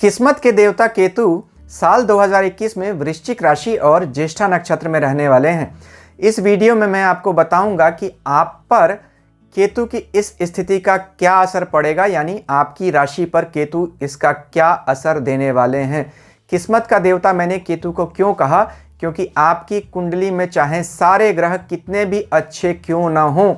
किस्मत के देवता केतु साल 2021 में वृश्चिक राशि और ज्येष्ठा नक्षत्र में रहने वाले हैं। इस वीडियो में मैं आपको बताऊंगा कि आप पर केतु की इस स्थिति का क्या असर पड़ेगा, यानी आपकी राशि पर केतु इसका क्या असर देने वाले हैं। किस्मत का देवता मैंने केतु को क्यों कहा, क्योंकि आपकी कुंडली में चाहे सारे ग्रह कितने भी अच्छे क्यों ना हों,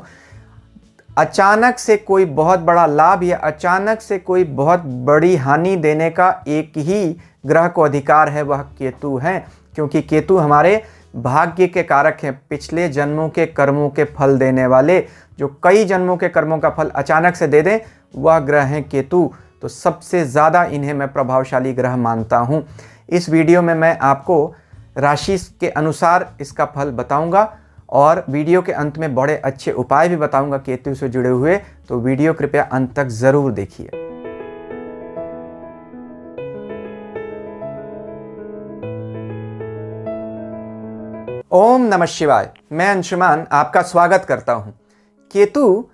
अचानक से कोई बहुत बड़ा लाभ या अचानक से कोई बहुत बड़ी हानि देने का एक ही ग्रह को अधिकार है, वह केतु है। क्योंकि केतु हमारे भाग्य के कारक हैं, पिछले जन्मों के कर्मों के फल देने वाले, जो कई जन्मों के कर्मों का फल अचानक से दे दें, वह ग्रह हैं केतु। तो सबसे ज़्यादा इन्हें मैं प्रभावशाली ग्रह मानता हूँ। इस वीडियो में मैं आपको राशि के अनुसार इसका फल बताऊंगा और वीडियो के अंत में बड़े अच्छे उपाय भी बताऊंगा केतु से जुड़े हुए, तो वीडियो कृपया अंत तक ज़रूर देखिए। ओम नमः शिवाय। मैं अंशुमान आपका स्वागत करता हूं। केतु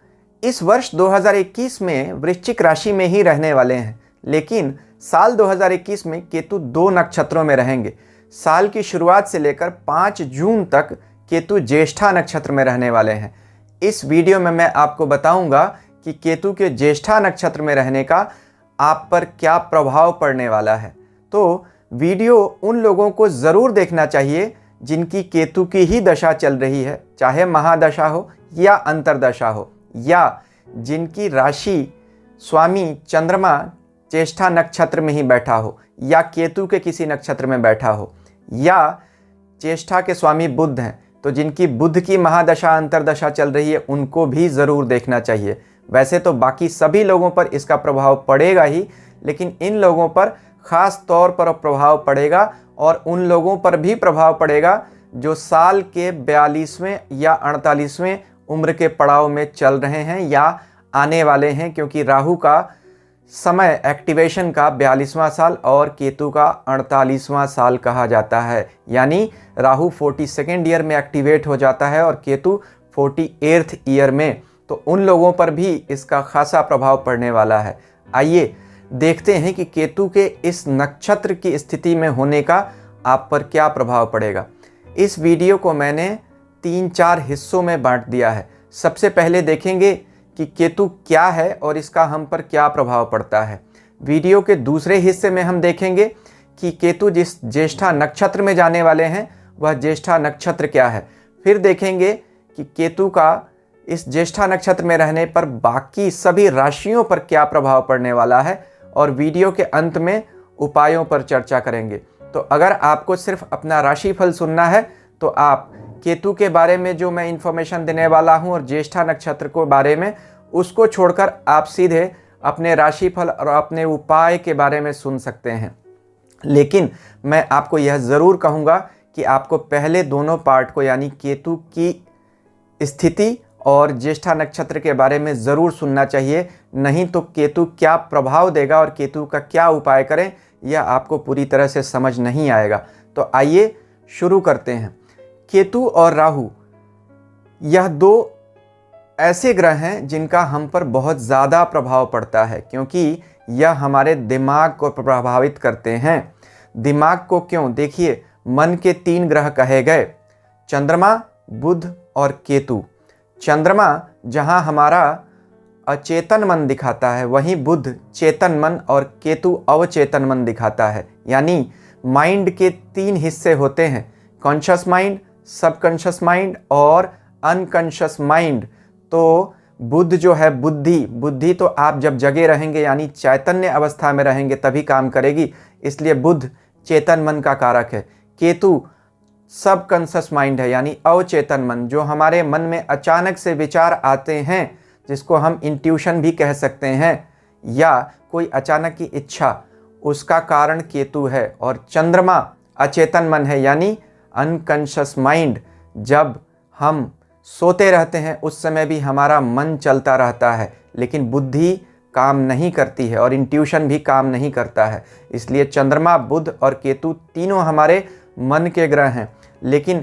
इस वर्ष 2021 में वृश्चिक राशि में ही रहने वाले हैं, लेकिन साल 2021 में केतु 2 नक्षत्रों में रहेंगे। साल की शुरुआत से लेकर 5 जून तक केतु ज्येष्ठा नक्षत्र में रहने वाले हैं। इस वीडियो में मैं आपको बताऊंगा कि केतु के ज्येष्ठा नक्षत्र में रहने का आप पर क्या प्रभाव पड़ने वाला है। तो वीडियो उन लोगों को ज़रूर देखना चाहिए जिनकी केतु की ही दशा चल रही है, चाहे महादशा हो या अंतरदशा हो, या जिनकी राशि स्वामी चंद्रमा ज्येष्ठा नक्षत्र में ही बैठा हो, या केतु के किसी नक्षत्र में बैठा हो, या ज्येष्ठा के स्वामी बुध हैं, तो जिनकी बुध की महादशा अंतरदशा चल रही है उनको भी ज़रूर देखना चाहिए। वैसे तो बाकी सभी लोगों पर इसका प्रभाव पड़ेगा ही, लेकिन इन लोगों पर ख़ास तौर पर प्रभाव पड़ेगा, और उन लोगों पर भी प्रभाव पड़ेगा जो साल के 42वें या 48वें उम्र के पड़ाव में चल रहे हैं या आने वाले हैं, क्योंकि राहु का समय एक्टिवेशन का 42वां साल और केतु का 48वां साल कहा जाता है। यानी राहु 42nd ईयर में एक्टिवेट हो जाता है और केतु 48th ईयर में। तो उन लोगों पर भी इसका खासा प्रभाव पड़ने वाला है। आइए देखते हैं कि केतु के इस नक्षत्र की स्थिति में होने का आप पर क्या प्रभाव पड़ेगा। इस वीडियो को मैंने 3-4 हिस्सों में बांट दिया है। सबसे पहले देखेंगे कि केतु क्या है और इसका हम पर क्या प्रभाव पड़ता है। वीडियो के दूसरे हिस्से में हम देखेंगे कि केतु जिस ज्येष्ठा नक्षत्र में जाने वाले हैं वह ज्येष्ठा नक्षत्र क्या है। फिर देखेंगे कि केतु का इस ज्येष्ठा नक्षत्र में रहने पर बाकी सभी राशियों पर क्या प्रभाव पड़ने वाला है, और वीडियो के अंत में उपायों पर चर्चा करेंगे। तो अगर आपको सिर्फ अपना राशिफल सुनना है तो आप केतु के बारे में जो मैं इन्फॉर्मेशन देने वाला हूं और ज्येष्ठा नक्षत्र के बारे में, उसको छोड़कर आप सीधे अपने राशिफल और अपने उपाय के बारे में सुन सकते हैं। लेकिन मैं आपको यह ज़रूर कहूँगा कि आपको पहले दोनों पार्ट को, यानी केतु की स्थिति और ज्येष्ठा नक्षत्र के बारे में ज़रूर सुनना चाहिए, नहीं तो केतु क्या प्रभाव देगा और केतु का क्या उपाय करें यह आपको पूरी तरह से समझ नहीं आएगा। तो आइए शुरू करते हैं। केतु और राहु यह 2 ऐसे ग्रह हैं जिनका हम पर बहुत ज़्यादा प्रभाव पड़ता है, क्योंकि यह हमारे दिमाग को प्रभावित करते हैं। दिमाग को क्यों? देखिए, मन के 3 ग्रह कहे गए, चंद्रमा, बुध और केतु। चंद्रमा जहाँ हमारा अचेतन मन दिखाता है, वहीं बुध चेतन मन और केतु अवचेतन मन दिखाता है। यानी माइंड के 3 हिस्से होते हैं, कॉन्शियस माइंड, सबकॉन्शियस माइंड और अनकॉन्शियस माइंड। तो बुध जो है बुद्धि तो आप जब जगे रहेंगे यानी चैतन्य अवस्था में रहेंगे तभी काम करेगी, इसलिए बुध चेतन मन का कारक है। केतु सबकॉन्शियस माइंड है, यानी अवचेतन मन, जो हमारे मन में अचानक से विचार आते हैं, जिसको हम इंट्यूशन भी कह सकते हैं, या कोई अचानक की इच्छा, उसका कारण केतु है। और चंद्रमा अचेतन मन है, यानी अनकॉन्शियस माइंड। जब हम सोते रहते हैं उस समय भी हमारा मन चलता रहता है, लेकिन बुद्धि काम नहीं करती है और इंट्यूशन भी काम नहीं करता है। इसलिए चंद्रमा, बुध और केतु तीनों हमारे मन के ग्रह हैं। लेकिन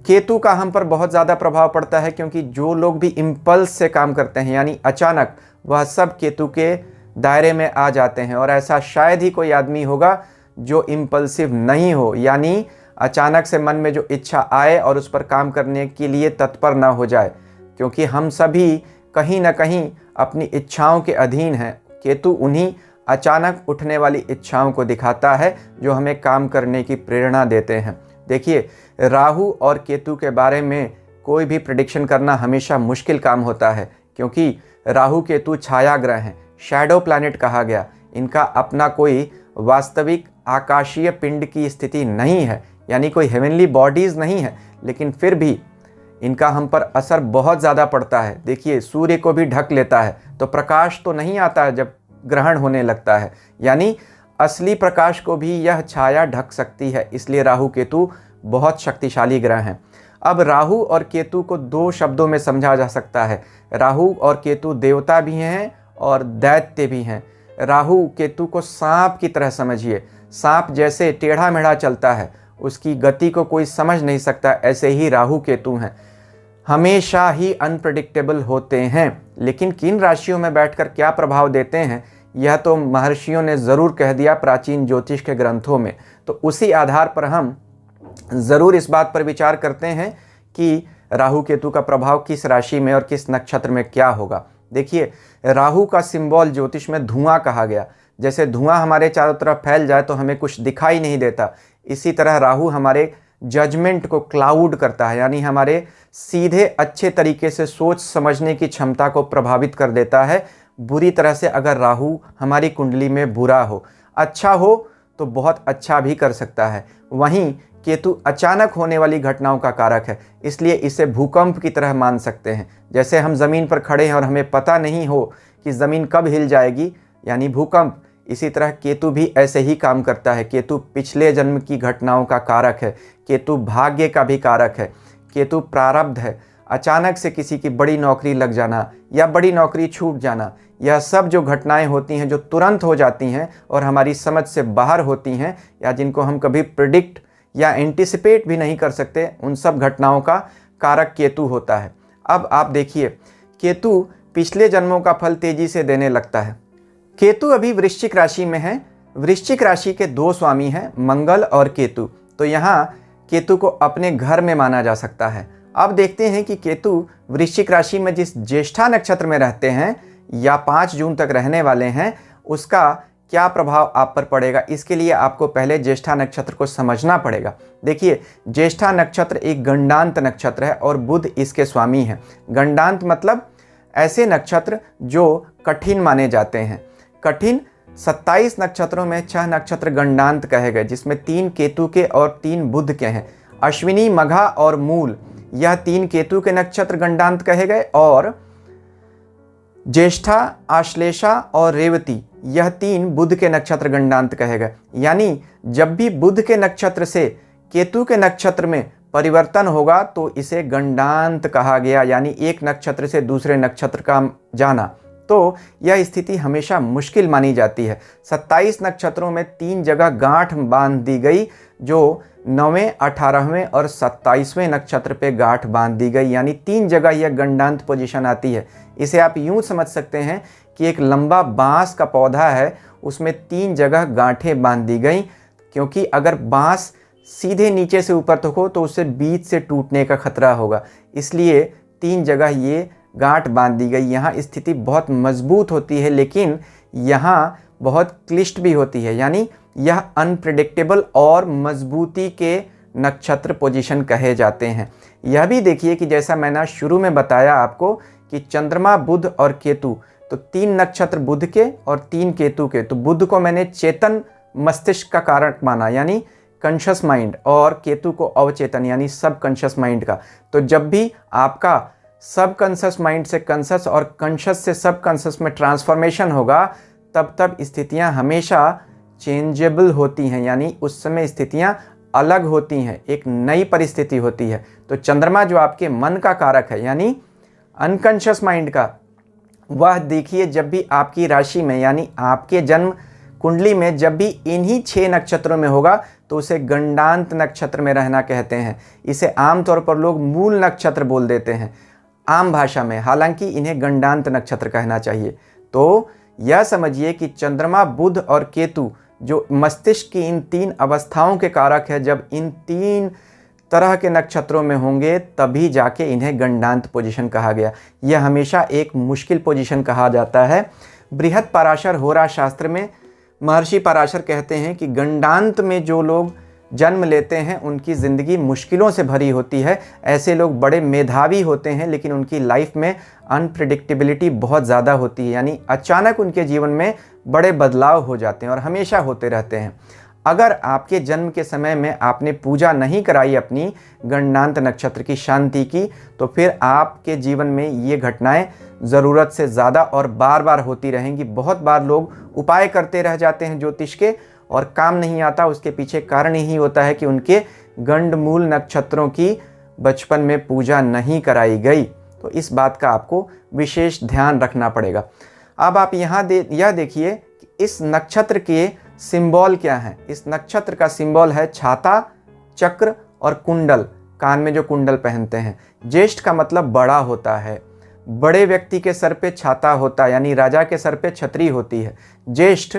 केतु का हम पर बहुत ज़्यादा प्रभाव पड़ता है, क्योंकि जो लोग भी इम्पल्स से काम करते हैं, यानी अचानक, वह सब केतु के दायरे में आ जाते हैं। और ऐसा शायद ही कोई आदमी होगा जो इम्पल्सिव नहीं हो, यानी अचानक से मन में जो इच्छा आए और उस पर काम करने के लिए तत्पर ना हो जाए, क्योंकि हम सभी कहीं ना कहीं अपनी इच्छाओं के अधीन हैं। केतु उन्हीं अचानक उठने वाली इच्छाओं को दिखाता है जो हमें काम करने की प्रेरणा देते हैं। देखिए, राहु और केतु के बारे में कोई भी प्रेडिक्शन करना हमेशा मुश्किल काम होता है, क्योंकि राहु केतु छाया ग्रह हैं, शैडो प्लैनेट कहा गया। इनका अपना कोई वास्तविक आकाशीय पिंड की स्थिति नहीं है, यानी कोई हेवनली बॉडीज़ नहीं है, लेकिन फिर भी इनका हम पर असर बहुत ज़्यादा पड़ता है। देखिए, सूर्य को भी ढक लेता है तो प्रकाश तो नहीं आता है जब ग्रहण होने लगता है, यानी असली प्रकाश को भी यह छाया ढक सकती है। इसलिए राहु केतु बहुत शक्तिशाली ग्रह हैं। अब राहु और केतु को दो शब्दों में समझा जा सकता है। राहु और केतु देवता भी हैं और दैत्य भी हैं। राहु केतु को सांप की तरह समझिए। सांप जैसे टेढ़ा मेढ़ा चलता है, उसकी गति को कोई समझ नहीं सकता, ऐसे ही राहु केतु हैं, हमेशा ही अनप्रेडिक्टेबल होते हैं। लेकिन किन राशियों में बैठकर क्या प्रभाव देते हैं, यह तो महर्षियों ने ज़रूर कह दिया प्राचीन ज्योतिष के ग्रंथों में। तो उसी आधार पर हम ज़रूर इस बात पर विचार करते हैं कि राहु केतु का प्रभाव किस राशि में और किस नक्षत्र में क्या होगा। देखिए, राहु का सिंबल ज्योतिष में धुआं कहा गया। जैसे धुआं हमारे चारों तरफ फैल जाए तो हमें कुछ दिखाई नहीं देता, इसी तरह राहु हमारे जजमेंट को क्लाउड करता है, यानी हमारे सीधे अच्छे तरीके से सोच समझने की क्षमता को प्रभावित कर देता है। बुरी तरह से अगर राहु हमारी कुंडली में बुरा हो, अच्छा हो तो बहुत अच्छा भी कर सकता है। वहीं केतु अचानक होने वाली घटनाओं का कारक है, इसलिए इसे भूकंप की तरह मान सकते हैं। जैसे हम ज़मीन पर खड़े हैं और हमें पता नहीं हो कि ज़मीन कब हिल जाएगी, यानी भूकंप, इसी तरह केतु भी ऐसे ही काम करता है। केतु पिछले जन्म की घटनाओं का कारक है, केतु भाग्य का भी कारक है, केतु प्रारब्ध है। अचानक से किसी की बड़ी नौकरी लग जाना या बड़ी नौकरी छूट जाना, यह सब जो घटनाएं होती हैं जो तुरंत हो जाती हैं और हमारी समझ से बाहर होती हैं, या जिनको हम कभी प्रिडिक्ट या एंटिसिपेट भी नहीं कर सकते, उन सब घटनाओं का कारक केतु होता है। अब आप देखिए, केतु पिछले जन्मों का फल तेजी से देने लगता है। केतु अभी वृश्चिक राशि में है। वृश्चिक राशि के दो स्वामी हैं, मंगल और केतु। तो यहाँ केतु को अपने घर में माना जा सकता है। अब देखते हैं कि केतु वृश्चिक राशि में जिस ज्येष्ठा नक्षत्र में रहते हैं या 5 जून तक रहने वाले हैं, उसका क्या प्रभाव आप पर पड़ेगा। इसके लिए आपको पहले ज्येष्ठा नक्षत्र को समझना पड़ेगा। देखिए, ज्येष्ठा नक्षत्र एक गंडांत नक्षत्र है और बुध इसके स्वामी हैं। गंडांत मतलब ऐसे नक्षत्र जो कठिन माने जाते हैं। कठिन 27 नक्षत्रों में 6 नक्षत्र गंडांत कहे गए, जिसमें 3 केतु के और 3 बुध के हैं। अश्विनी, मघा और मूल, यह 3 केतु के नक्षत्र गंडांत कहे गए, और ज्येष्ठा, आश्लेषा और रेवती, यह 3 बुध के नक्षत्र गंडांत कहे गए। यानी जब भी बुध के नक्षत्र से केतु के नक्षत्र में परिवर्तन होगा तो इसे गंडांत कहा गया, यानी एक नक्षत्र से दूसरे नक्षत्र का जाना। तो यह स्थिति हमेशा मुश्किल मानी जाती है। 27 नक्षत्रों में 3 जगह गांठ बांध दी गई, जो 9वें, 18वें और 27वें नक्षत्र पे गांठ बांध दी गई, यानी 3 जगह यह गंडांत पोजीशन आती है। इसे आप यूं समझ सकते हैं कि एक लंबा बांस का पौधा है, उसमें 3 जगह गांठें बांध दी गई, क्योंकि अगर बांस सीधे नीचे से ऊपर तक हो तो उसे बीच से टूटने का खतरा होगा, इसलिए 3 जगह ये गांठ बांध दी गई। यहाँ स्थिति बहुत मजबूत होती है, लेकिन यहाँ बहुत क्लिष्ट भी होती है, यानी यह अनप्रेडिक्टेबल और मजबूती के नक्षत्र पोजीशन कहे जाते हैं। यह भी देखिए कि जैसा मैंने शुरू में बताया आपको कि चंद्रमा, बुध और केतु, तो 3 नक्षत्र बुध के और 3 केतु के। तो बुध को मैंने चेतन मस्तिष्क का कारक माना, यानी कॉन्शियस माइंड, और केतु को अवचेतन यानी सब कॉन्शियस माइंड का। तो जब भी आपका सब कॉन्शियस माइंड से कॉन्शियस और कॉन्शियस से सब कॉन्शियस में ट्रांसफॉर्मेशन होगा, तब स्थितियां हमेशा चेंजेबल होती हैं, यानी उस समय स्थितियां अलग होती हैं, एक नई परिस्थिति होती है। तो चंद्रमा जो आपके मन का कारक है, यानी अनकॉन्शियस माइंड का, वह देखिए जब भी आपकी राशि में यानी आपके जन्म कुंडली में जब भी इन्हीं 6 नक्षत्रों में होगा तो उसे गंडांत नक्षत्र में रहना कहते हैं। इसे आमतौर पर लोग मूल नक्षत्र बोल देते हैं आम भाषा में, हालांकि इन्हें गंडांत नक्षत्र कहना चाहिए। तो यह समझिए कि चंद्रमा, बुध और केतु जो मस्तिष्क की इन 3 अवस्थाओं के कारक है, जब इन 3 तरह के नक्षत्रों में होंगे तभी जाके इन्हें गंडांत पोजीशन कहा गया। यह हमेशा एक मुश्किल पोजीशन कहा जाता है। बृहत पराशर होरा शास्त्र में महर्षि पराशर कहते हैं कि गंडांत में जो लोग जन्म लेते हैं उनकी ज़िंदगी मुश्किलों से भरी होती है। ऐसे लोग बड़े मेधावी होते हैं लेकिन उनकी लाइफ में अनप्रिडिक्टेबिलिटी बहुत ज़्यादा होती है, यानी अचानक उनके जीवन में बड़े बदलाव हो जाते हैं और हमेशा होते रहते हैं। अगर आपके जन्म के समय में आपने पूजा नहीं कराई अपनी गंडांत नक्षत्र की शांति की, तो फिर आपके जीवन में ये घटनाएं ज़रूरत से ज़्यादा और बार बार होती रहेंगी। बहुत बार लोग उपाय करते रह जाते हैं ज्योतिष के और काम नहीं आता। उसके पीछे कारण यही होता है कि उनके गंडमूल नक्षत्रों की बचपन में पूजा नहीं कराई गई। तो इस बात का आपको विशेष ध्यान रखना पड़ेगा। अब आप यह देखिए कि इस नक्षत्र के सिंबल क्या हैं। इस नक्षत्र का सिंबल है छाता, चक्र और कुंडल, कान में जो कुंडल पहनते हैं। ज्येष्ठ का मतलब बड़ा होता है। बड़े व्यक्ति के सर पे छाता होता है, यानी राजा के सर पे छतरी होती है। ज्येष्ठ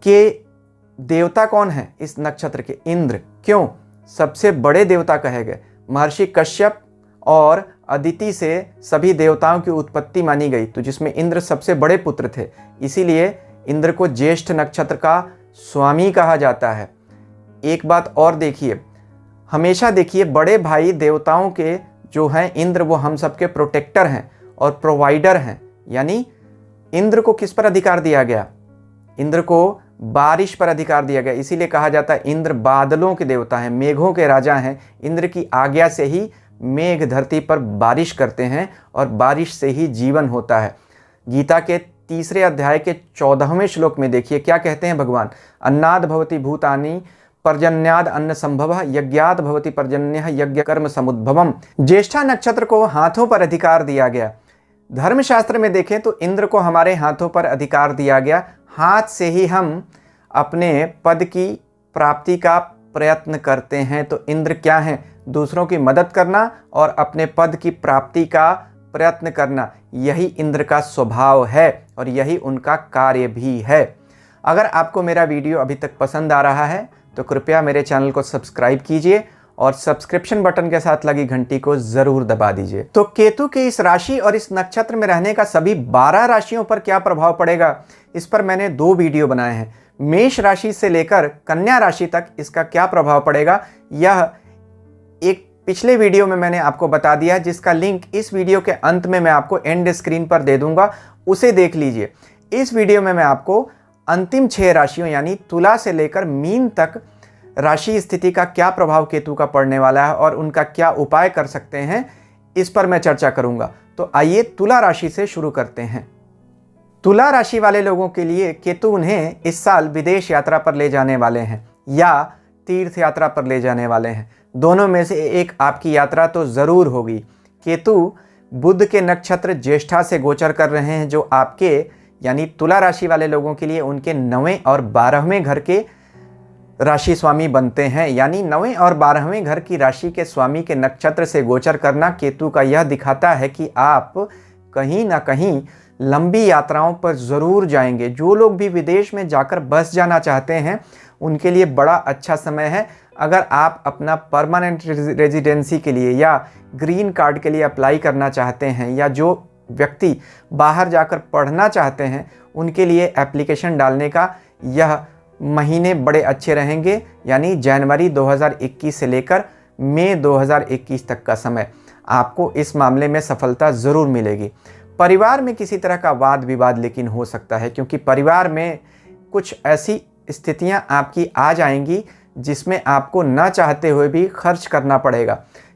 के देवता कौन है इस नक्षत्र के? इंद्र। क्यों? सबसे बड़े देवता कहे गए। महर्षि कश्यप और अदिति से सभी देवताओं की उत्पत्ति मानी गई, तो जिसमें इंद्र सबसे बड़े पुत्र थे, इसीलिए इंद्र को ज्येष्ठ नक्षत्र का स्वामी कहा जाता है। एक बात और देखिए, हमेशा देखिए बड़े भाई देवताओं के जो हैं इंद्र, वो हम सबके प्रोटेक्टर हैं और प्रोवाइडर हैं। यानी इंद्र को किस पर अधिकार दिया गया? इंद्र को बारिश पर अधिकार दिया गया। इसीलिए कहा जाता है इंद्र बादलों के देवता हैं, मेघों के राजा हैं। इंद्र की आज्ञा से ही मेघ धरती पर बारिश करते हैं और बारिश से ही जीवन होता है। गीता के 3 अध्याय के 14वें श्लोक में देखिए क्या कहते हैं भगवान। अन्नाद भवति भूतानि पर्जन्याद अन्न संभव यज्ञाद भवति पर्जन्य यज्ञ कर्म समुद्भवम। ज्येष्ठा नक्षत्र को हाथों पर अधिकार दिया गया। धर्मशास्त्र में देखें तो इंद्र को हमारे हाथों पर अधिकार दिया गया। हाथ से ही हम अपने पद की प्राप्ति का प्रयत्न करते हैं। तो इंद्र क्या है? दूसरों की मदद करना और अपने पद की प्राप्ति का प्रयत्न करना, यही इंद्र का स्वभाव है और यही उनका कार्य भी है। अगर आपको मेरा वीडियो अभी तक पसंद आ रहा है तो कृपया मेरे चैनल को सब्सक्राइब कीजिए और सब्सक्रिप्शन बटन के साथ लगी घंटी को जरूर दबा दीजिए। तो केतु के इस राशि और इस नक्षत्र में रहने का सभी 12 राशियों पर क्या प्रभाव पड़ेगा, इस पर मैंने 2 वीडियो बनाए हैं। मेष राशि से लेकर कन्या राशि तक इसका क्या प्रभाव पड़ेगा, यह एक पिछले वीडियो में मैंने आपको बता दिया है, जिसका लिंक इस वीडियो के अंत में मैं आपको एंड स्क्रीन पर दे दूंगा, उसे देख लीजिए। इस वीडियो में मैं आपको अंतिम 6 राशियों यानी तुला से लेकर मीन तक राशि स्थिति का क्या प्रभाव केतु का पड़ने वाला है और उनका क्या उपाय कर सकते हैं, इस पर मैं चर्चा करूंगा। तो आइए तुला राशि से शुरू करते हैं। तुला राशि वाले लोगों के लिए केतु उन्हें इस साल विदेश यात्रा पर ले जाने वाले हैं या तीर्थ यात्रा पर ले जाने वाले हैं। दोनों में से एक आपकी यात्रा तो ज़रूर होगी। केतु बुध के नक्षत्र ज्येष्ठा से गोचर कर रहे हैं, जो आपके यानी तुला राशि वाले लोगों के लिए उनके 9वें और 12वें घर के राशि स्वामी बनते हैं। यानी 9वें और 12वें घर की राशि के स्वामी के नक्षत्र से गोचर करना केतु का यह दिखाता है कि आप कहीं ना कहीं लंबी यात्राओं पर ज़रूर जाएंगे। जो लोग भी विदेश में जाकर बस जाना चाहते हैं उनके लिए बड़ा अच्छा समय है। अगर आप अपना परमानेंट रेजिडेंसी के लिए या ग्रीन कार्ड के लिए अप्लाई करना चाहते हैं या जो व्यक्ति बाहर जाकर पढ़ना चाहते हैं उनके लिए एप्लीकेशन डालने का यह महीने बड़े अच्छे रहेंगे। यानी जनवरी 2021 से लेकर मई 2021 तक का समय आपको इस मामले में सफलता ज़रूर मिलेगी। परिवार में किसी तरह का वाद विवाद लेकिन हो सकता है, क्योंकि परिवार में कुछ ऐसी स्थितियां आपकी आ जाएंगी जिसमें आपको न चाहते हुए भी खर्च करना पड़ेगा।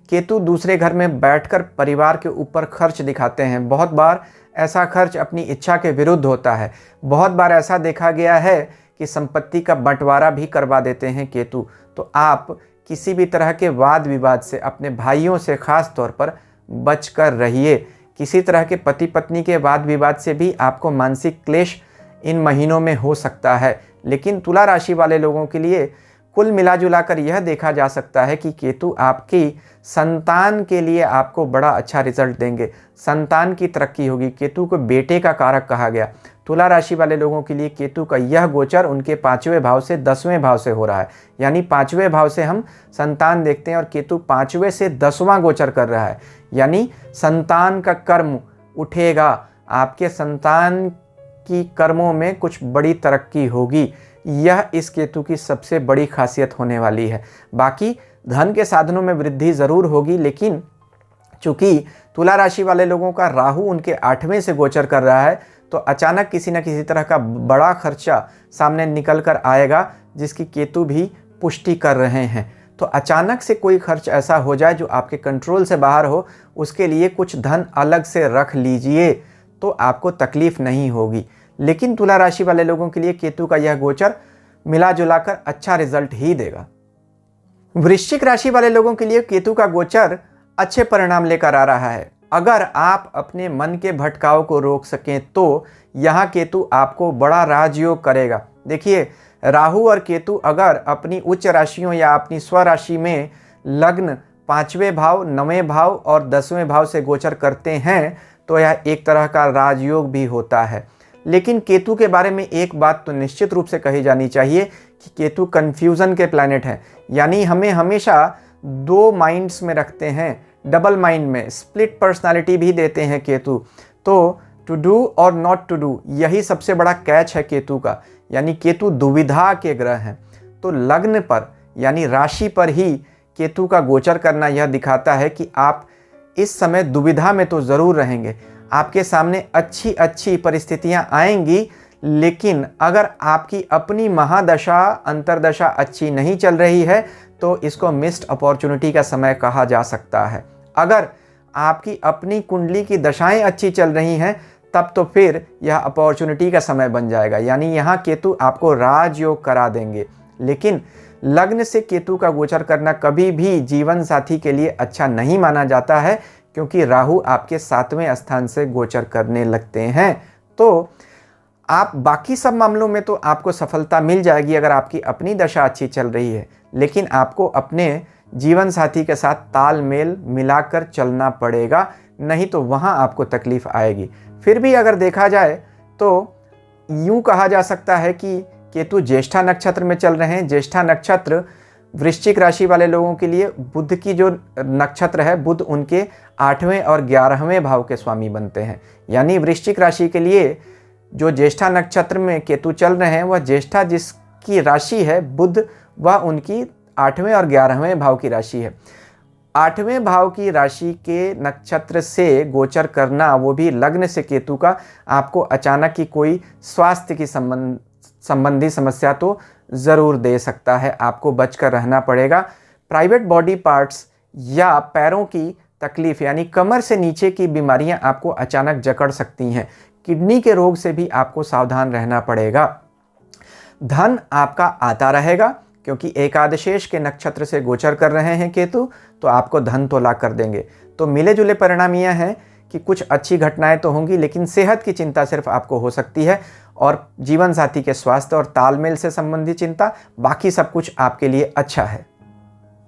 केतु दूसरे घर में बैठकर परिवार के ऊपर खर्च दिखाते हैं। बहुत बार ऐसा खर्च अपनी इच्छा के विरुद्ध होता है। बहुत बार ऐसा देखा गया है कि संपत्ति का बंटवारा भी करवा देते हैं केतु। तो आप किसी भी तरह के वाद विवाद से अपने भाइयों से खास तौर पर बचकर रहिए। किसी तरह के पति पत्नी के वाद विवाद से भी आपको मानसिक क्लेश इन महीनों में हो सकता है। लेकिन तुला राशि वाले लोगों के लिए कुल मिलाजुला कर यह देखा जा सकता है कि केतु आपकी संतान के लिए आपको बड़ा अच्छा रिजल्ट देंगे। संतान की तरक्की होगी। केतु को बेटे का कारक कहा गया, तुला राशि वाले लोगों के लिए केतु का यह गोचर उनके 5वें भाव से 10वें भाव से हो रहा है। यानी 5वें भाव से हम संतान देखते हैं और केतु 5वें से 10वां गोचर कर रहा है। यानी संतान का कर्म उठेगा, आपके संतान की कर्मों में कुछ बड़ी तरक्की होगी। यह इस केतु की सबसे बड़ी खासियत होने वाली है। बाकी धन के साधनों में वृद्धि ज़रूर होगी, लेकिन चूंकि तुला राशि वाले लोगों का राहु उनके 8वें से गोचर कर रहा है, तो अचानक किसी न किसी तरह का बड़ा खर्चा सामने निकल कर आएगा, जिसकी केतु भी पुष्टि कर रहे हैं। तो अचानक से कोई खर्च ऐसा हो जाए जो आपके कंट्रोल से बाहर हो, उसके लिए कुछ धन अलग से रख लीजिए, तो आपको तकलीफ नहीं होगी। लेकिन तुला राशि वाले लोगों के लिए केतु का यह गोचर मिला जुलाकर अच्छा रिजल्ट ही देगा। वृश्चिक राशि वाले लोगों के लिए केतु का गोचर अच्छे परिणाम लेकर आ रहा है। अगर आप अपने मन के भटकाव को रोक सकें तो यहाँ केतु आपको बड़ा राजयोग करेगा। देखिए, राहु और केतु अगर अपनी उच्च राशियों या अपनी स्वराशि में लग्न 5वें भाव, 9वें भाव और 10वें भाव से गोचर करते हैं तो यह एक तरह का राजयोग भी होता है। लेकिन केतु के बारे में एक बात तो निश्चित रूप से कही जानी चाहिए कि केतु कन्फ्यूज़न के प्लैनेट हैं। यानी हमें हमेशा दो माइंड्स में रखते हैं, डबल माइंड में, स्प्लिट पर्सनालिटी भी देते हैं केतु। तो टू डू और नॉट टू डू, यही सबसे बड़ा कैच है केतु का। यानी केतु दुविधा के ग्रह हैं। तो लग्न पर यानी राशि पर ही केतु का गोचर करना यह दिखाता है कि आप इस समय दुविधा में तो ज़रूर रहेंगे। आपके सामने अच्छी अच्छी परिस्थितियां आएंगी, लेकिन अगर आपकी अपनी महादशा अंतर्दशा अच्छी नहीं चल रही है तो इसको मिस्ड अपॉर्चुनिटी का समय कहा जा सकता है। अगर आपकी अपनी कुंडली की दशाएं अच्छी चल रही हैं तब तो फिर यह अपॉर्चुनिटी का समय बन जाएगा। यानी यहाँ केतु आपको राजयोग करा देंगे। लेकिन लग्न से केतु का गोचर करना कभी भी जीवन साथी के लिए अच्छा नहीं माना जाता है, क्योंकि राहु आपके 7वें स्थान से गोचर करने लगते हैं। तो आप बाकी सब मामलों में तो आपको सफलता मिल जाएगी अगर आपकी अपनी दशा अच्छी चल रही है, लेकिन आपको अपने जीवन साथी के साथ तालमेल मिलाकर चलना पड़ेगा, नहीं तो वहाँ आपको तकलीफ आएगी। फिर भी अगर देखा जाए तो यूँ कहा जा सकता है कि केतु ज्येष्ठा नक्षत्र में चल रहे हैं। ज्येष्ठा नक्षत्र वृश्चिक राशि वाले लोगों के लिए बुध की जो नक्षत्र है, बुध उनके 8वें और 11वें भाव के स्वामी बनते हैं। यानी वृश्चिक राशि के लिए जो ज्येष्ठा नक्षत्र में केतु चल रहे हैं, वह ज्येष्ठा जिसकी राशि है बुध, वह उनकी 8वें और 11वें भाव की राशि है। 8वें भाव की राशि के नक्षत्र से गोचर करना, वो भी लग्न से केतु का, आपको अचानक की कोई स्वास्थ्य की संबंधी समस्या तो ज़रूर दे सकता है। आपको बचकर रहना पड़ेगा। प्राइवेट बॉडी पार्ट्स या पैरों की तकलीफ यानी कमर से नीचे की बीमारियां आपको अचानक जकड़ सकती हैं। किडनी के रोग से भी आपको सावधान रहना पड़ेगा। धन आपका आता रहेगा, क्योंकि एकादशेष के नक्षत्र से गोचर कर रहे हैं केतु, तो आपको धन तो ला कर देंगे। तो मिले जुले परिणाम यह हैं कि कुछ अच्छी घटनाएं तो होंगी, लेकिन सेहत की चिंता सिर्फ आपको हो सकती है, और जीवन साथी के स्वास्थ्य और तालमेल से संबंधित चिंता। बाकी सब कुछ आपके लिए अच्छा है।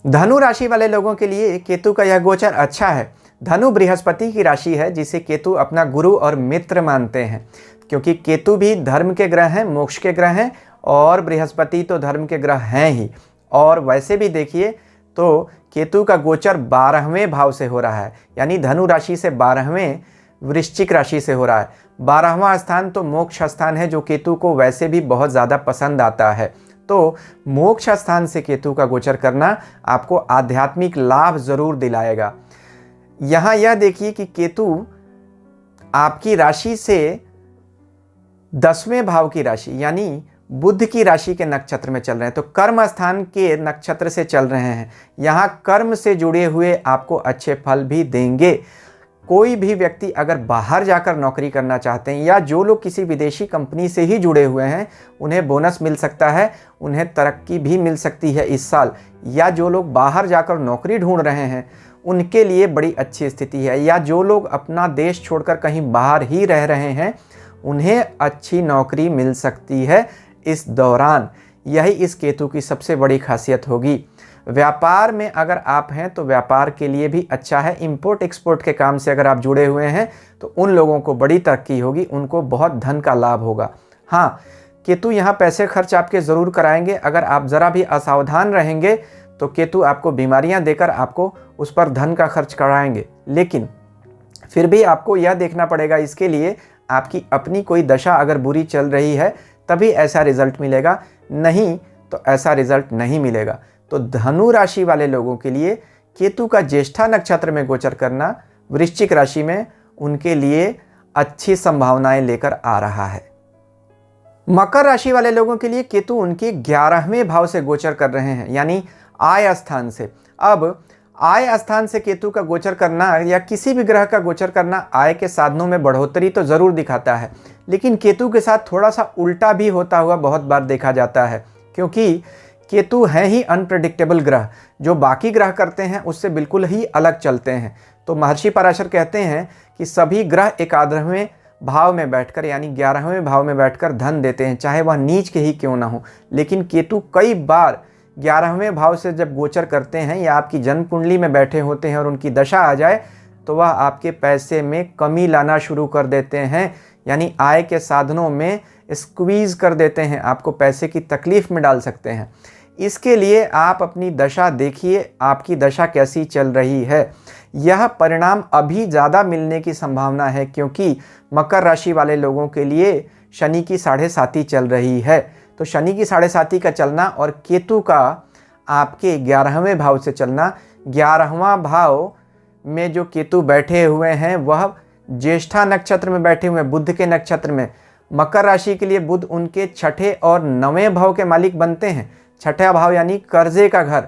धनु राशि वाले लोगों के लिए केतु का यह गोचर अच्छा है। धनु बृहस्पति की राशि है, जिसे केतु अपना गुरु और मित्र मानते हैं, क्योंकि केतु भी धर्म के ग्रह हैं, मोक्ष के ग्रह हैं, और बृहस्पति तो धर्म के ग्रह हैं ही। और वैसे भी देखिए तो केतु का गोचर 12वें भाव से हो रहा है, यानी धनु राशि से 12वें वृश्चिक राशि से हो रहा है। 12वां स्थान तो मोक्ष स्थान है, जो केतु को वैसे भी बहुत ज़्यादा पसंद आता है। तो मोक्ष स्थान से केतु का गोचर करना आपको आध्यात्मिक लाभ ज़रूर दिलाएगा। यहाँ यह देखिए कि केतु आपकी राशि से 10वें भाव की राशि यानी बुध की राशि के नक्षत्र में चल रहे हैं, तो कर्म स्थान के नक्षत्र से चल रहे हैं। यहाँ कर्म से जुड़े हुए आपको अच्छे फल भी देंगे। कोई भी व्यक्ति अगर बाहर जाकर नौकरी करना चाहते हैं, या जो लोग किसी विदेशी कंपनी से ही जुड़े हुए हैं, उन्हें बोनस मिल सकता है, उन्हें तरक्की भी मिल सकती है इस साल। या जो लोग बाहर जाकर नौकरी ढूंढ रहे हैं, उनके लिए बड़ी अच्छी स्थिति है। या जो लोग अपना देश छोड़कर कहीं बाहर ही रह रहे हैं, उन्हें अच्छी नौकरी मिल सकती है इस दौरान। यही इस केतु की सबसे बड़ी खासियत होगी। व्यापार में अगर आप हैं तो व्यापार के लिए भी अच्छा है। इंपोर्ट एक्सपोर्ट के काम से अगर आप जुड़े हुए हैं तो उन लोगों को बड़ी तरक्की होगी, उनको बहुत धन का लाभ होगा। हाँ, केतु यहाँ पैसे खर्च आपके ज़रूर कराएंगे। अगर आप ज़रा भी असावधान रहेंगे तो केतु आपको बीमारियाँ देकर आपको उस पर धन का खर्च कराएंगे। लेकिन फिर भी आपको यह देखना पड़ेगा, इसके लिए आपकी अपनी कोई दशा अगर बुरी चल रही है तभी ऐसा रिजल्ट मिलेगा, नहीं तो ऐसा रिजल्ट नहीं मिलेगा। तो धनु राशि वाले लोगों के लिए केतु का ज्येष्ठा नक्षत्र में गोचर करना वृश्चिक राशि में उनके लिए अच्छी संभावनाएं लेकर आ रहा है। मकर राशि वाले लोगों के लिए केतु उनके 11वें भाव से गोचर कर रहे हैं, यानी आय स्थान से। अब आय स्थान से केतु का गोचर करना या किसी भी ग्रह का गोचर करना आय के साधनों में बढ़ोतरी तो ज़रूर दिखाता है, लेकिन केतु के साथ थोड़ा सा उल्टा भी होता हुआ बहुत बार देखा जाता है, क्योंकि केतु हैं ही अनप्रेडिक्टेबल ग्रह, जो बाकी ग्रह करते हैं उससे बिल्कुल ही अलग चलते हैं। तो महर्षि पराशर कहते हैं कि सभी ग्रह 11वें भाव में बैठकर यानी 11वें भाव में बैठकर धन देते हैं, चाहे वह नीच के ही क्यों ना हो। लेकिन केतु कई बार 11वें भाव से जब गोचर करते हैं या आपकी जन्म कुंडली में बैठे होते हैं और उनकी दशा आ जाए तो वह आपके पैसे में कमी लाना शुरू कर देते हैं, यानी आय के साधनों में स्क्वीज़ कर देते हैं, आपको पैसे की तकलीफ़ में डाल सकते हैं। इसके लिए आप अपनी दशा देखिए, आपकी दशा कैसी चल रही है। यह परिणाम अभी ज़्यादा मिलने की संभावना है, क्योंकि मकर राशि वाले लोगों के लिए शनि की 7.5 चल रही है। तो शनि की 7.5 का चलना और केतु का आपके 11वें भाव से चलना, 11वां भाव में जो केतु बैठे हुए हैं वह ज्येष्ठा नक्षत्र में बैठे हुए हैं, बुध के नक्षत्र में। मकर राशि के लिए बुध उनके 6ठे और 9वें भाव के मालिक बनते हैं। 6ठा भाव यानी कर्जे का घर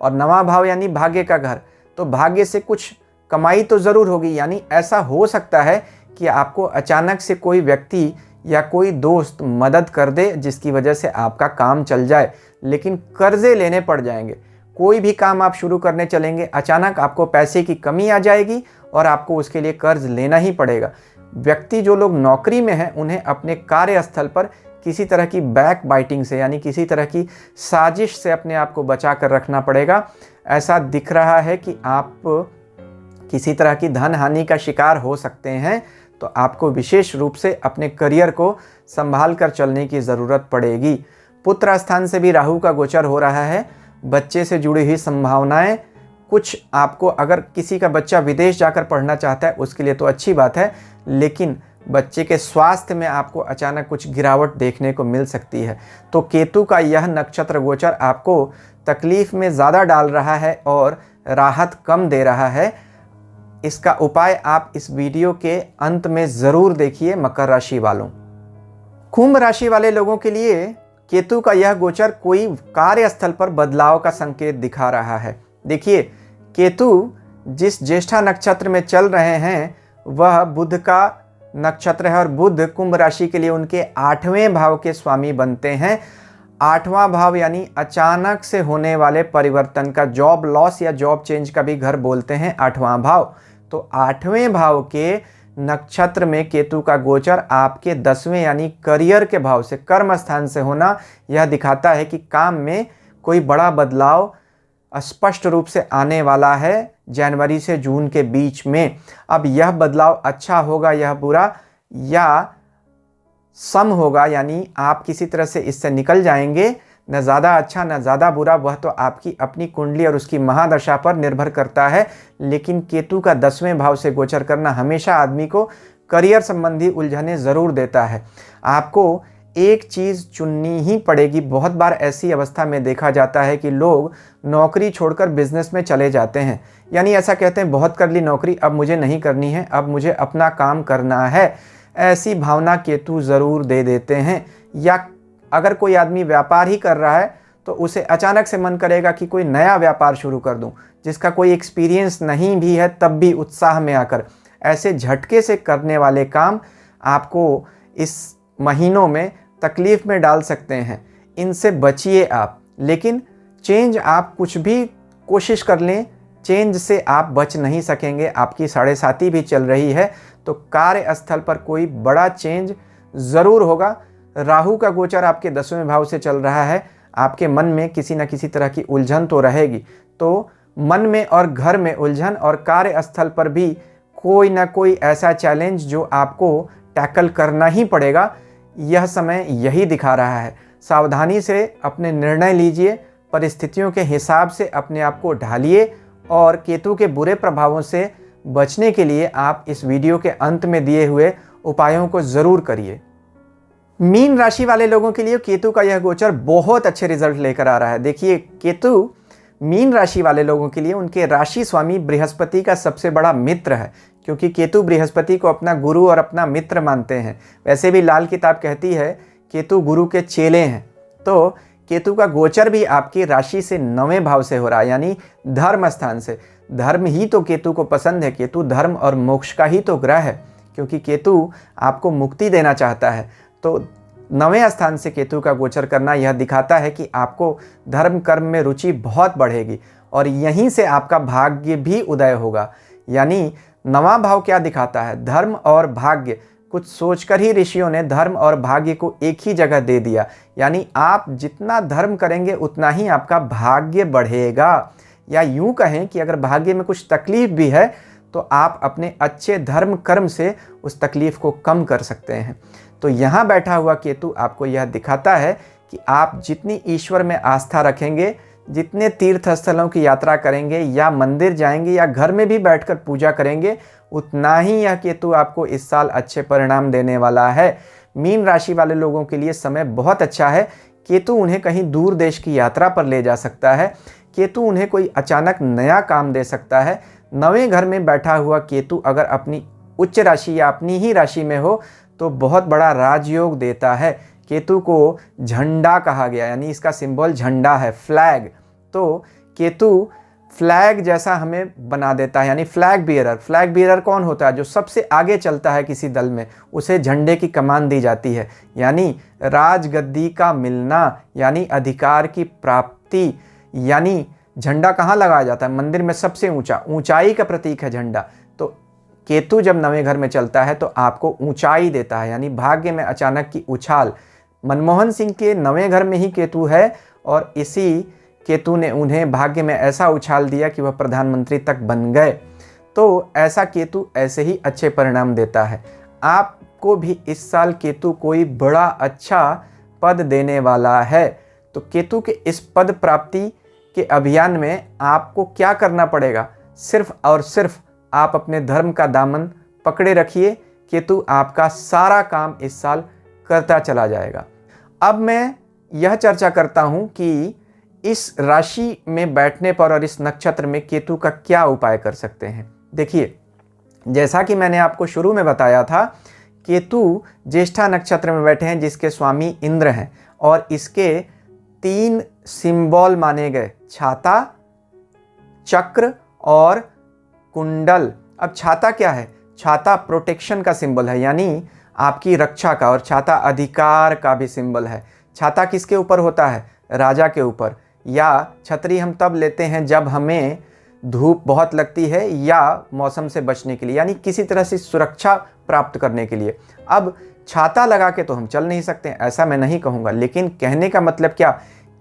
और 9वां भाव यानी भाग्य का घर। तो भाग्य से कुछ कमाई तो ज़रूर होगी, यानी ऐसा हो सकता है कि आपको अचानक से कोई व्यक्ति या कोई दोस्त मदद कर दे जिसकी वजह से आपका काम चल जाए, लेकिन कर्जे लेने पड़ जाएंगे। कोई भी काम आप शुरू करने चलेंगे, अचानक आपको पैसे की कमी आ जाएगी और आपको उसके लिए कर्ज लेना ही पड़ेगा। व्यक्ति जो लोग नौकरी में हैं उन्हें अपने कार्यस्थल पर किसी तरह की बैक बाइटिंग से यानी किसी तरह की साजिश से अपने आप को बचा कर रखना पड़ेगा। ऐसा दिख रहा है कि आप किसी तरह की धन हानि का शिकार हो सकते हैं, तो आपको विशेष रूप से अपने करियर को संभाल कर चलने की ज़रूरत पड़ेगी। पुत्र स्थान से भी राहु का गोचर हो रहा है, बच्चे से जुड़ी हुई संभावनाएं कुछ आपको, अगर किसी का बच्चा विदेश जाकर पढ़ना चाहता है उसके लिए तो अच्छी बात है, लेकिन बच्चे के स्वास्थ्य में आपको अचानक कुछ गिरावट देखने को मिल सकती है। तो केतु का यह नक्षत्र गोचर आपको तकलीफ़ में ज़्यादा डाल रहा है और राहत कम दे रहा है। इसका उपाय आप इस वीडियो के अंत में ज़रूर देखिए। मकर राशि वालों, कुंभ राशि वाले लोगों के लिए केतु का यह गोचर कोई कार्यस्थल पर बदलाव का संकेत दिखा रहा है। देखिए, केतु जिस ज्येष्ठा नक्षत्र में चल रहे हैं वह बुध का नक्षत्र है और बुध कुंभ राशि के लिए उनके 8वें भाव के स्वामी बनते हैं। 8वां भाव यानी अचानक से होने वाले परिवर्तन का, जॉब लॉस या जॉब चेंज का भी घर बोलते हैं 8वां भाव। तो 8वें भाव के नक्षत्र में केतु का गोचर आपके 10वें यानी करियर के भाव से, कर्म स्थान से होना यह दिखाता है कि काम में कोई बड़ा बदलाव स्पष्ट रूप से आने वाला है जनवरी से जून के बीच में। अब यह बदलाव अच्छा होगा, यह बुरा या सम होगा, यानी आप किसी तरह से इससे निकल जाएंगे, न ज़्यादा अच्छा न ज़्यादा बुरा, वह तो आपकी अपनी कुंडली और उसकी महादशा पर निर्भर करता है। लेकिन केतु का 10वें भाव से गोचर करना हमेशा आदमी को करियर संबंधी उलझने ज़रूर देता है। आपको एक चीज़ चुननी ही पड़ेगी। बहुत बार ऐसी अवस्था में देखा जाता है कि लोग नौकरी छोड़कर बिजनेस में चले जाते हैं, यानी ऐसा कहते हैं बहुत कर ली नौकरी, अब मुझे नहीं करनी है, अब मुझे अपना काम करना है। ऐसी भावना केतु ज़रूर दे देते हैं। या अगर कोई आदमी व्यापार ही कर रहा है तो उसे अचानक से मन करेगा कि कोई नया व्यापार शुरू कर दूं, जिसका कोई एक्सपीरियंस नहीं भी है, तब भी उत्साह में आकर ऐसे झटके से करने वाले काम आपको इस महीनों में तकलीफ़ में डाल सकते हैं। इनसे बचिए आप। लेकिन चेंज आप कुछ भी कोशिश कर लें, चेंज से आप बच नहीं सकेंगे। आपकी 7.5 भी चल रही है तो कार्यस्थल पर कोई बड़ा चेंज ज़रूर होगा। राहु का गोचर आपके 10वें भाव से चल रहा है, आपके मन में किसी न किसी तरह की उलझन तो रहेगी। तो मन में और घर में उलझन और कार्यस्थल पर भी कोई ना कोई ऐसा चैलेंज जो आपको टैकल करना ही पड़ेगा, यह समय यही दिखा रहा है। सावधानी से अपने निर्णय लीजिए, परिस्थितियों के हिसाब से अपने आप को ढालिए और केतु के बुरे प्रभावों से बचने के लिए आप इस वीडियो के अंत में दिए हुए उपायों को ज़रूर करिए। मीन राशि वाले लोगों के लिए केतु का यह गोचर बहुत अच्छे रिजल्ट लेकर आ रहा है। देखिए, केतु मीन राशि वाले लोगों के लिए उनके राशि स्वामी बृहस्पति का सबसे बड़ा मित्र है, क्योंकि केतु बृहस्पति को अपना गुरु और अपना मित्र मानते हैं। वैसे भी लाल किताब कहती है केतु गुरु के चेले हैं। तो केतु का गोचर भी आपकी राशि से 9वें भाव से हो रहा है, यानी धर्म स्थान से। धर्म ही तो केतु को पसंद है। केतु धर्म और मोक्ष का ही तो ग्रह है, क्योंकि केतु आपको मुक्ति देना चाहता है। तो 9वें स्थान से केतु का गोचर करना यह दिखाता है कि आपको धर्म कर्म में रुचि बहुत बढ़ेगी और यहीं से आपका भाग्य भी उदय होगा। यानी 9वां भाव क्या दिखाता है? धर्म और भाग्य। कुछ सोचकर ही ऋषियों ने धर्म और भाग्य को एक ही जगह दे दिया। यानी आप जितना धर्म करेंगे उतना ही आपका भाग्य बढ़ेगा। या यूं कहें कि अगर भाग्य में कुछ तकलीफ भी है तो आप अपने अच्छे धर्म कर्म से उस तकलीफ को कम कर सकते हैं। तो यहाँ बैठा हुआ केतु आपको यह दिखाता है कि आप जितनी ईश्वर में आस्था रखेंगे, जितने तीर्थ स्थलों की यात्रा करेंगे या मंदिर जाएंगे या घर में भी बैठकर पूजा करेंगे, उतना ही यह केतु आपको इस साल अच्छे परिणाम देने वाला है। मीन राशि वाले लोगों के लिए समय बहुत अच्छा है। केतु उन्हें कहीं दूर देश की यात्रा पर ले जा सकता है। केतु उन्हें कोई अचानक नया काम दे सकता है। 9वें घर में बैठा हुआ केतु अगर अपनी उच्च राशि या अपनी ही राशि में हो तो बहुत बड़ा राजयोग देता है। केतु को झंडा कहा गया, यानी इसका सिंबल झंडा है, फ्लैग। तो केतु फ्लैग जैसा हमें बना देता है, यानी फ्लैग बियरर। फ्लैग बियरर कौन होता है? जो सबसे आगे चलता है किसी दल में, उसे झंडे की कमान दी जाती है। यानी राजगद्दी का मिलना, यानी अधिकार की प्राप्ति। यानी झंडा कहाँ लगाया जाता है? मंदिर में सबसे ऊंचा, ऊंचाई का प्रतीक है झंडा। तो केतु जब 9वें घर में चलता है तो आपको ऊंचाई देता है, यानी भाग्य में अचानक की उछाल। मनमोहन सिंह के 9वें घर में ही केतु है और इसी केतु ने उन्हें भाग्य में ऐसा उछाल दिया कि वह प्रधानमंत्री तक बन गए। तो ऐसा केतु ऐसे ही अच्छे परिणाम देता है। आपको भी इस साल केतु कोई बड़ा अच्छा पद देने वाला है। तो केतु के इस पद प्राप्ति के अभियान में आपको क्या करना पड़ेगा? सिर्फ और सिर्फ आप अपने धर्म का दामन पकड़े रखिए। केतु आपका सारा काम इस साल करता चला जाएगा। अब मैं यह चर्चा करता हूं कि इस राशि में बैठने पर और इस नक्षत्र में केतु का क्या उपाय कर सकते हैं। देखिए, जैसा कि मैंने आपको शुरू में बताया था, केतु ज्येष्ठा नक्षत्र में बैठे हैं जिसके स्वामी इंद्र हैं और इसके 3 सिंबल माने गए, छाता, चक्र और कुंडल। अब छाता क्या है? छाता प्रोटेक्शन का सिंबल है, यानी आपकी रक्षा का, और छाता अधिकार का भी सिंबल है। छाता किसके ऊपर होता है? राजा के ऊपर। या छतरी हम तब लेते हैं जब हमें धूप बहुत लगती है या मौसम से बचने के लिए, यानी किसी तरह से सुरक्षा प्राप्त करने के लिए। अब छाता लगा के तो हम चल नहीं सकते, ऐसा मैं नहीं कहूँगा, लेकिन कहने का मतलब क्या,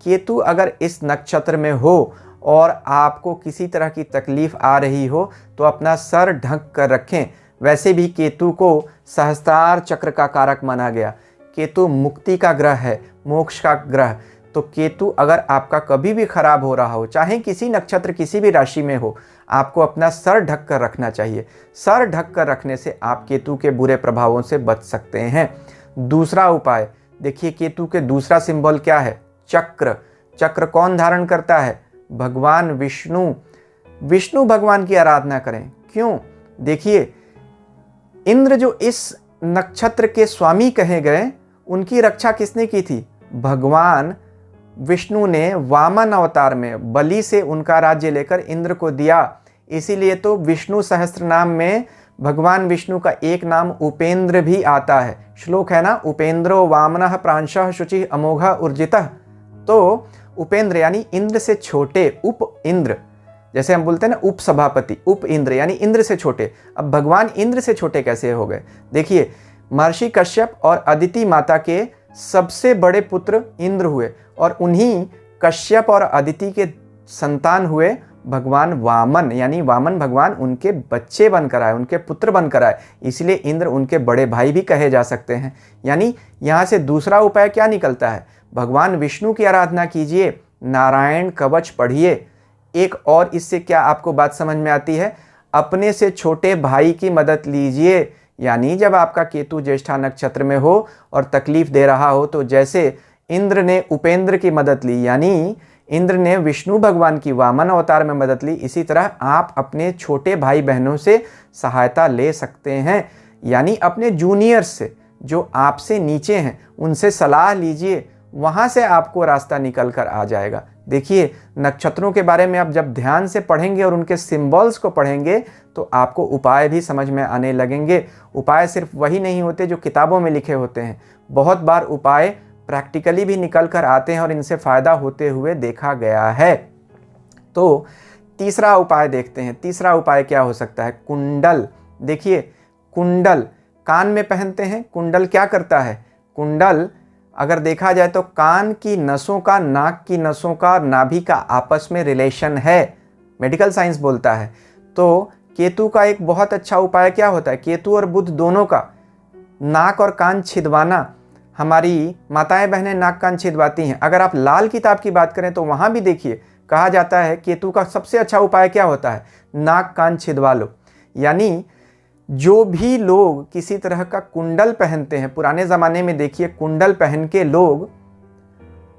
केतु अगर इस नक्षत्र में हो और आपको किसी तरह की तकलीफ आ रही हो तो अपना सर ढक कर रखें। वैसे भी केतु को सहस्त्रार चक्र का कारक माना गया। केतु मुक्ति का ग्रह है, मोक्ष का ग्रह। तो केतु अगर आपका कभी भी खराब हो रहा हो, चाहे किसी नक्षत्र किसी भी राशि में हो, आपको अपना सर ढक कर रखना चाहिए। सर ढक कर रखने से आप केतु के बुरे प्रभावों से बच सकते हैं। दूसरा उपाय देखिए, केतु के दूसरा सिंबल क्या है? चक्र। चक्र कौन धारण करता है? भगवान विष्णु। विष्णु भगवान की आराधना करें। क्यों? देखिए, इंद्र जो इस नक्षत्र के स्वामी कहे गए, उनकी रक्षा किसने की थी? भगवान विष्णु ने वामन अवतार में बलि से उनका राज्य लेकर इंद्र को दिया। इसीलिए तो विष्णु सहस्त्र नाम में भगवान विष्णु का एक नाम उपेंद्र भी आता है। श्लोक है ना, उपेंद्रो वामनः प्रांशः शुचिः अमोघः ऊर्जितः। तो उपेंद्र यानी इंद्र से छोटे, उप इंद्र, जैसे हम बोलते हैं ना उप सभापति, उप इंद्र यानी इंद्र से छोटे। अब भगवान इंद्र से छोटे कैसे हो गए? देखिए, महर्षि कश्यप और अदिति माता के सबसे बड़े पुत्र इंद्र हुए और उन्हीं कश्यप और अदिति के संतान हुए भगवान वामन, यानी वामन भगवान उनके बच्चे बनकर आए, उनके पुत्र बनकर आए, इसलिए इंद्र उनके बड़े भाई भी कहे जा सकते हैं। यानी यहाँ से दूसरा उपाय क्या निकलता है? भगवान विष्णु की आराधना कीजिए, नारायण कवच पढ़िए। एक और इससे क्या आपको बात समझ में आती है? अपने से छोटे भाई की मदद लीजिए। यानी जब आपका केतु ज्येष्ठा नक्षत्र में हो और तकलीफ दे रहा हो, तो जैसे इंद्र ने उपेंद्र की मदद ली, यानी इंद्र ने विष्णु भगवान की वामन अवतार में मदद ली, इसी तरह आप अपने छोटे भाई बहनों से सहायता ले सकते हैं। यानी अपने जूनियर्स से, जो आपसे नीचे हैं, उनसे सलाह लीजिए, वहाँ से आपको रास्ता निकल कर आ जाएगा। देखिए, नक्षत्रों के बारे में आप जब ध्यान से पढ़ेंगे और उनके सिंबल्स को पढ़ेंगे तो आपको उपाय भी समझ में आने लगेंगे। उपाय सिर्फ वही नहीं होते जो किताबों में लिखे होते हैं, बहुत बार उपाय प्रैक्टिकली भी निकल कर आते हैं और इनसे फ़ायदा होते हुए देखा गया है। तो तीसरा उपाय देखते हैं। तीसरा उपाय क्या हो सकता है? कुंडल। देखिए, कुंडल कान में पहनते हैं। कुंडल क्या करता है? कुंडल अगर देखा जाए तो कान की नसों का, नाक की नसों का, नाभि का आपस में रिलेशन है, मेडिकल साइंस बोलता है। तो केतु का एक बहुत अच्छा उपाय क्या होता है? केतु और बुध दोनों का नाक और कान छिदवाना। हमारी माताएं बहनें नाक कान छिदवाती हैं। अगर आप लाल किताब की बात करें तो वहाँ भी देखिए कहा जाता है केतु का सबसे अच्छा उपाय क्या होता है? नाक कान छिदवा लो। यानी जो भी लोग किसी तरह का कुंडल पहनते हैं, पुराने ज़माने में देखिए कुंडल पहन के लोग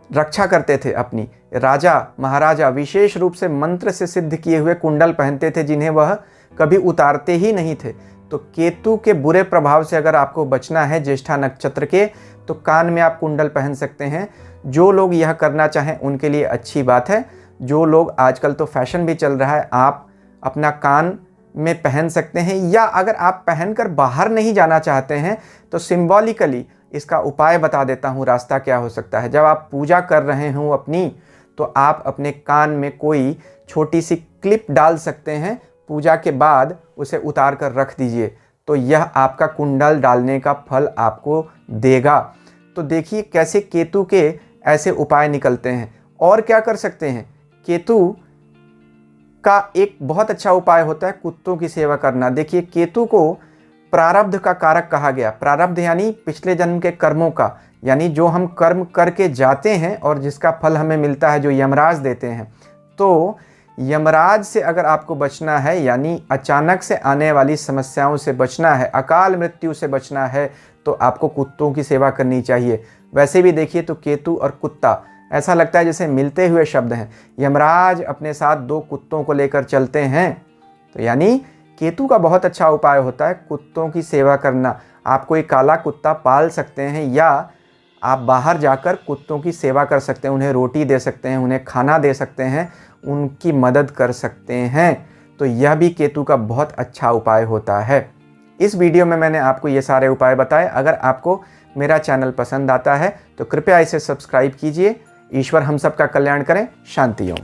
रक्षा करते थे अपनी। राजा महाराजा विशेष रूप से मंत्र से सिद्ध किए हुए कुंडल पहनते थे, जिन्हें वह कभी उतारते ही नहीं थे। तो केतु के बुरे प्रभाव से अगर आपको बचना है ज्येष्ठा नक्षत्र के, तो कान में आप कुंडल पहन सकते हैं। जो लोग यह करना चाहें उनके लिए अच्छी बात है। जो लोग, आजकल तो फैशन भी चल रहा है, आप अपना कान में पहन सकते हैं, या अगर आप पहनकर बाहर नहीं जाना चाहते हैं तो सिंबॉलिकली इसका उपाय बता देता हूँ। रास्ता क्या हो सकता है? जब आप पूजा कर रहे हों अपनी, तो आप अपने कान में कोई छोटी सी क्लिप डाल सकते हैं, पूजा के बाद उसे उतार कर रख दीजिए, तो यह आपका कुंडल डालने का फल आपको देगा। तो देखिए कैसे केतु के ऐसे उपाय निकलते हैं। और क्या कर सकते हैं? केतु का एक बहुत अच्छा उपाय होता है कुत्तों की सेवा करना। देखिए, केतु को प्रारब्ध का कारक कहा गया। प्रारब्ध यानी पिछले जन्म के कर्मों का, यानी जो हम कर्म करके जाते हैं और जिसका फल हमें मिलता है, जो यमराज देते हैं। तो यमराज से अगर आपको बचना है, यानी अचानक से आने वाली समस्याओं से बचना है, अकाल मृत्यु से बचना है, तो आपको कुत्तों की सेवा करनी चाहिए। वैसे भी देखिए तो केतु और कुत्ता ऐसा लगता है जैसे मिलते हुए शब्द हैं। यमराज अपने साथ 2 कुत्तों को लेकर चलते हैं, तो यानी केतु का बहुत अच्छा उपाय होता है कुत्तों की सेवा करना। आप कोई काला कुत्ता पाल सकते हैं, या आप बाहर जाकर कुत्तों की सेवा कर सकते हैं, उन्हें रोटी दे सकते हैं, उन्हें खाना दे सकते हैं, उनकी मदद कर सकते हैं। तो यह भी केतु का बहुत अच्छा उपाय होता है। इस वीडियो में मैंने आपको ये सारे उपाय बताए। अगर आपको मेरा चैनल पसंद आता है तो कृपया इसे सब्सक्राइब कीजिए। ईश्वर हम सबका कल्याण करें। शांति ओम।